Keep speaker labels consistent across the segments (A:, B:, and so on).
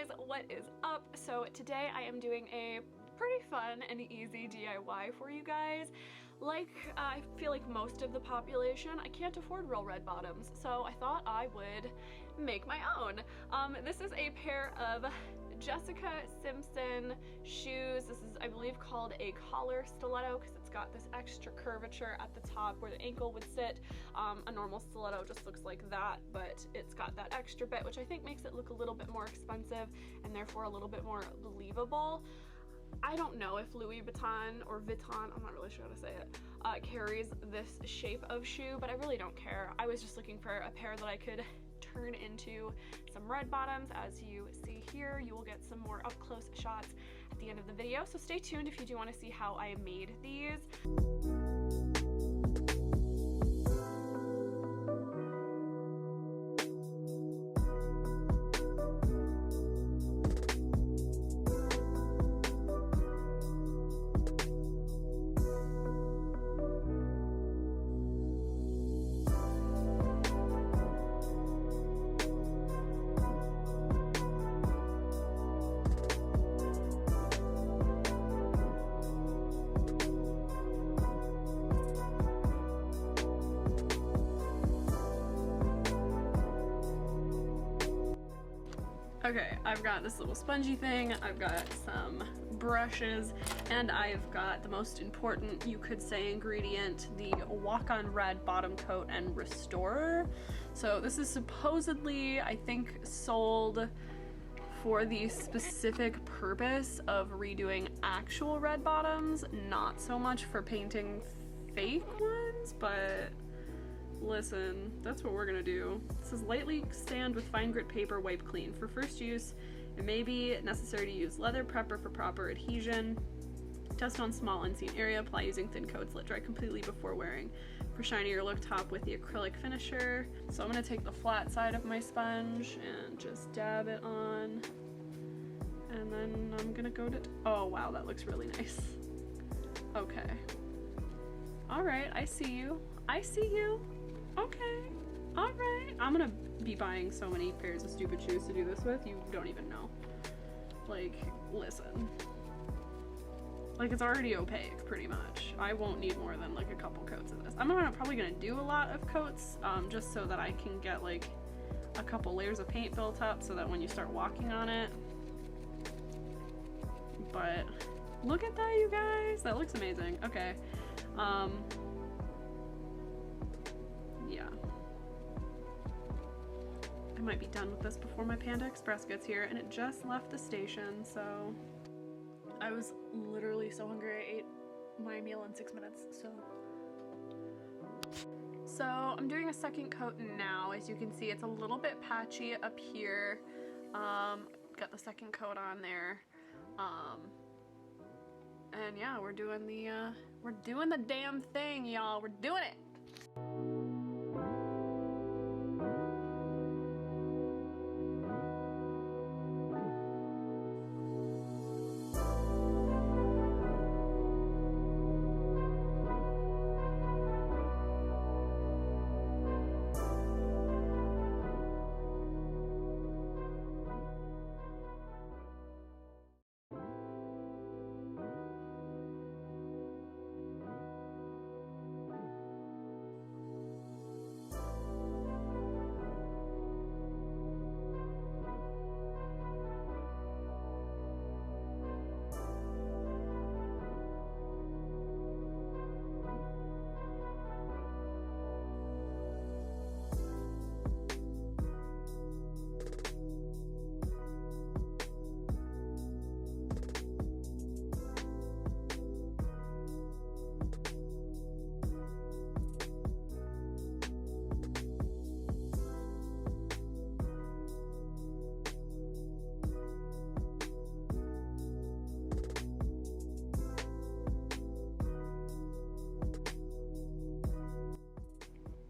A: guys, what is up? So today I am doing a pretty fun and easy DIY for you guys. Like, I feel like most of the population, I can't afford real red bottoms, so I thought I would make my own. This is a pair of Jessica Simpson shoes. This is, I believe, called a collar stiletto because it's got this extra curvature at the top where the ankle would sit. A normal stiletto just looks like that, but it's got that extra bit, which I think makes it look a little bit more expensive and therefore a little bit more believable. I don't know if Louboutins or Vuitton, I'm not really sure how to say it, carries this shape of shoe, but I really don't care. I was just looking for a pair that I could turn into some red bottoms. As you see here, you will get some more up close shots at the end of the video, so stay tuned if you do want to see how I made these. Okay, I've got this little spongy thing, I've got some brushes, and I've got the most important, you could say, ingredient, the walk-on red bottom coat and restorer. So this is supposedly, I think, sold for the specific purpose of redoing actual red bottoms, not so much for painting fake ones, but listen, that's what we're gonna do. It says lightly sand with fine grit paper, wipe clean. For first use, it may be necessary to use leather prepper for proper adhesion. Test on small unseen area, apply using thin coats, let dry completely before wearing. For shinier look, top with the acrylic finisher. So I'm gonna take the flat side of my sponge and just dab it on. And then I'm gonna go to, oh wow, that looks really nice. Okay. All right, I see you. I see you. Okay, all right. I'm gonna be buying so many pairs of stupid shoes to do this with, you don't even know. Like, listen. Like, it's already opaque, pretty much. I won't need more than like a couple coats of this. I'm probably gonna do a lot of coats, just so that I can get like a couple layers of paint built up so that when you start walking on it. But look at that, you guys. That looks amazing. Okay. Yeah. I might be done with this before my Panda Express gets here, and it just left the station, so I was literally so hungry. I ate my meal in 6 minutes, so I'm doing a second coat now. As you can see, it's a little bit patchy up here. Got the second coat on there. And yeah, we're doing the damn thing, y'all. We're doing it.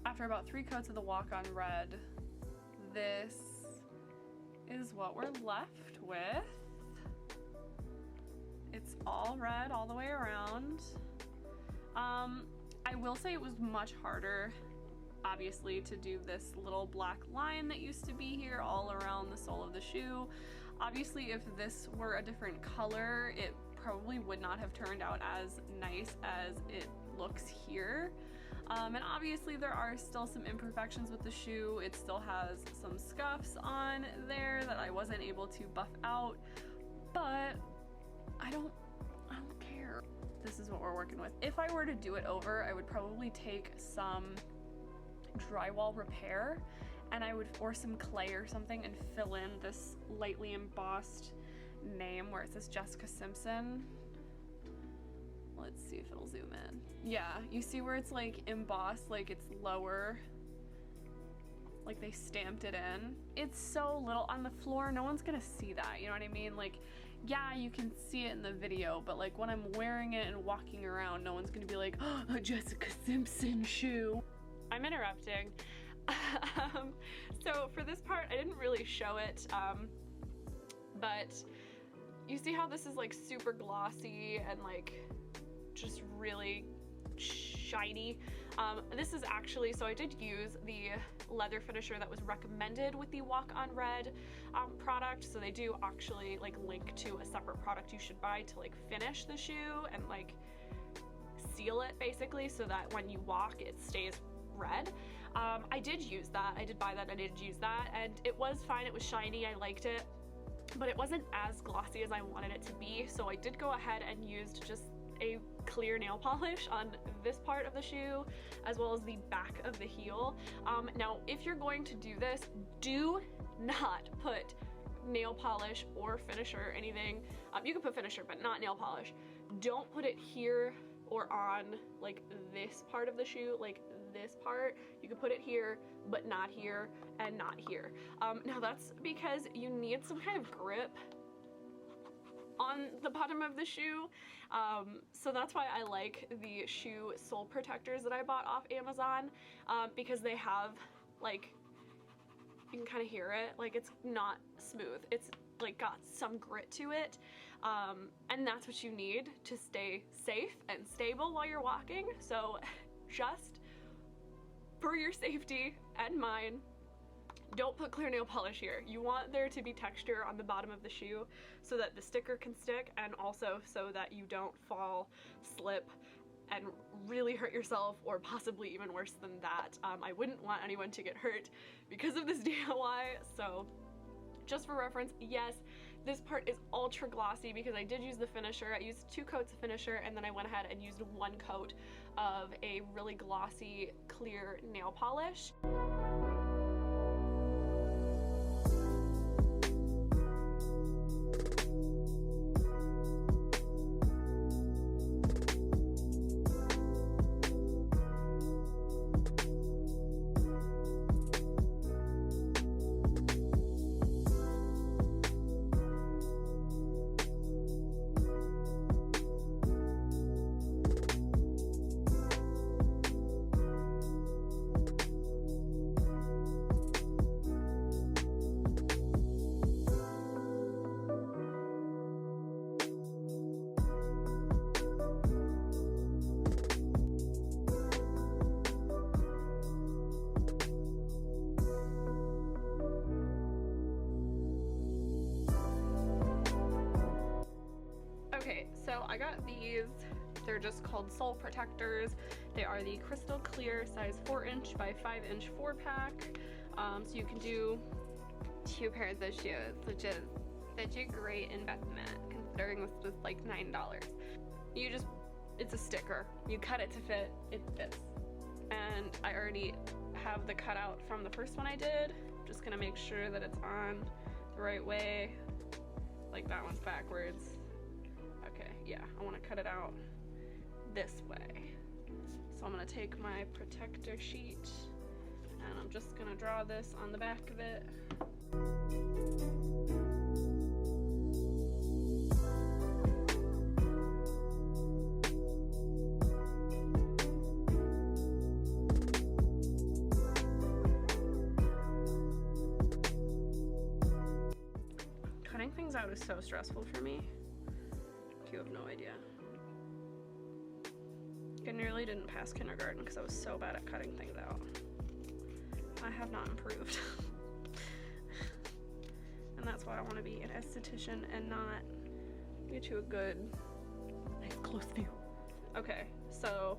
A: After about 3 coats of the walk-on red, this is what we're left with. It's all red all the way around. I will say it was much harder, obviously, to do this little black line that used to be here all around the sole of the shoe. Obviously, if this were a different color, it probably would not have turned out as nice as it looks here. And obviously there are still some imperfections with the shoe. It still has some scuffs on there that I wasn't able to buff out, but I don't care. This is what we're working with. If I were to do it over, I would probably take some drywall repair and I would, or some clay or something, and fill in this lightly embossed name where it says Jessica Simpson. Let's see if it'll zoom in. Yeah, you see where it's like embossed, like it's lower, like they stamped it in. It's so little on the floor, no one's gonna see that, you know what I mean? Like, yeah, you can see it in the video, but like when I'm wearing it and walking around, no one's gonna be like, oh, a Jessica Simpson shoe. I'm interrupting. So for this part, I didn't really show it, but you see how this is like super glossy and like just really shiny. This is actually, so I did use the leather finisher that was recommended with the Walk on Red product. So they do actually like link to a separate product you should buy to like finish the shoe and like seal it basically so that when you walk it stays red. I did use that. I did buy that. I did use that and it was fine. It was shiny. I liked it, but it wasn't as glossy as I wanted it to be. So I did go ahead and used just a clear nail polish on this part of the shoe as well as the back of the heel. Now if you're going to do this, do not put nail polish or finisher or anything. You can put finisher but not nail polish. Don't put it here or on like this part of the shoe, like this part. You can put it here but not here and not here. Now that's because you need some kind of grip on the bottom of the shoe, so that's why I like the shoe sole protectors that I bought off Amazon, because they have like, you can kind of hear it, like it's not smooth, it's like got some grit to it, and that's what you need to stay safe and stable while you're walking. So just for your safety and mine, don't put clear nail polish here. You want there to be texture on the bottom of the shoe so that the sticker can stick, and also so that you don't fall, slip, and really hurt yourself, or possibly even worse than that. I wouldn't want anyone to get hurt because of this DIY, so just for reference, yes, this part is ultra glossy because I did use the finisher. I used 2 coats of finisher and then I went ahead and used 1 coat of a really glossy clear nail polish. So I got these, they're just called sole protectors. They are the crystal clear size 4" by 5" 4-pack. So you can do 2 pairs of shoes, which is such a great investment considering this was like $9. You just, it's a sticker. You cut it to fit, it fits. And I already have the cutout from the first one I did. I'm just gonna make sure that it's on the right way. Like that one's backwards. Okay, yeah, I want to cut it out this way. So I'm going to take my protector sheet and I'm just going to draw this on the back of it. Cutting things out is so stressful for me. You have no idea. I nearly didn't pass kindergarten because I was so bad at cutting things out. I have not improved. and that's why I want to be an esthetician and not get you a good, nice close view. Okay, so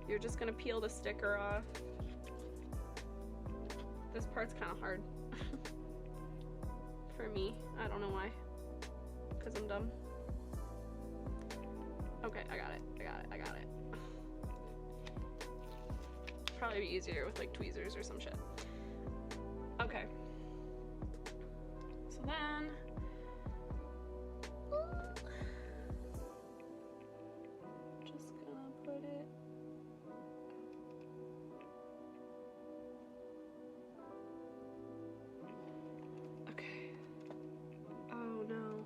A: you're just gonna peel the sticker off. This part's kind of hard for me. I don't know why, because I'm dumb. Okay, I got it. Probably be easier with like tweezers or some shit. Okay. So then, just gonna put it. Okay. Oh no.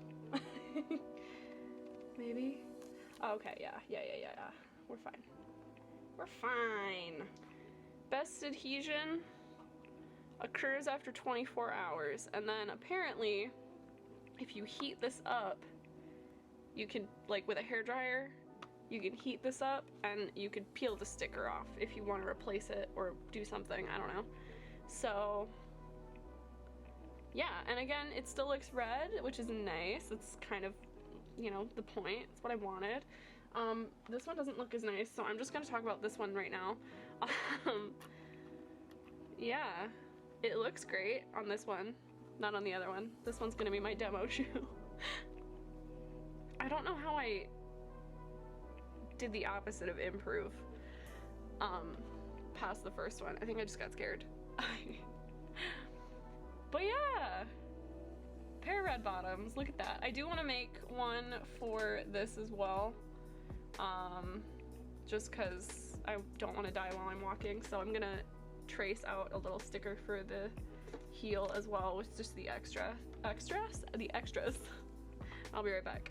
A: Maybe? Oh, okay, yeah. We're fine. We're fine. Best adhesion occurs after 24 hours, and then apparently if you heat this up, you can, like with a hairdryer, you can heat this up and you can peel the sticker off if you want to replace it or do something, I don't know. So yeah, and again, it still looks red, which is nice. It's kind of, you know, the point. It's what I wanted. This one doesn't look as nice, so I'm just gonna talk about this one right now. Yeah, it looks great on this one, not on the other one. This one's gonna be my demo shoe. I don't know how I did the opposite of improve past the first one. I think I just got scared. But yeah, pair of red bottoms, look at that. I do want to make one for this as well, just because I don't want to die while I'm walking, so I'm gonna trace out a little sticker for the heel as well with just the extras. I'll be right back.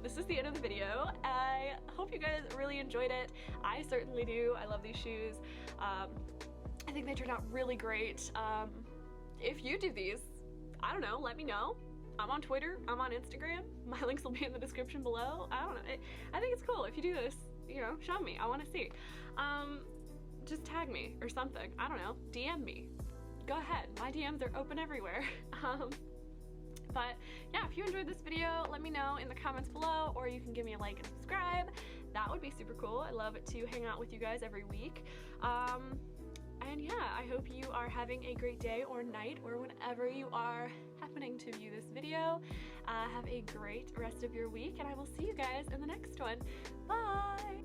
A: This is the end of the video. I hope you guys really enjoyed it. I certainly do. I love these shoes. I think they turned out really great. If you do these, I don't know, let me know. I'm on Twitter, I'm on Instagram. My links will be in the description below. I don't know. I think it's cool if you do this, you know, show me. I want to see. Just tag me or something. I don't know. DM me. Go ahead. My DMs are open everywhere. But yeah, if you enjoyed this video, let me know in the comments below, or you can give me a like and subscribe. That would be super cool. I love to hang out with you guys every week. And yeah, I hope you are having a great day or night, or whenever you are happening to view this video. Have a great rest of your week, and I will see you guys in the next one. Bye!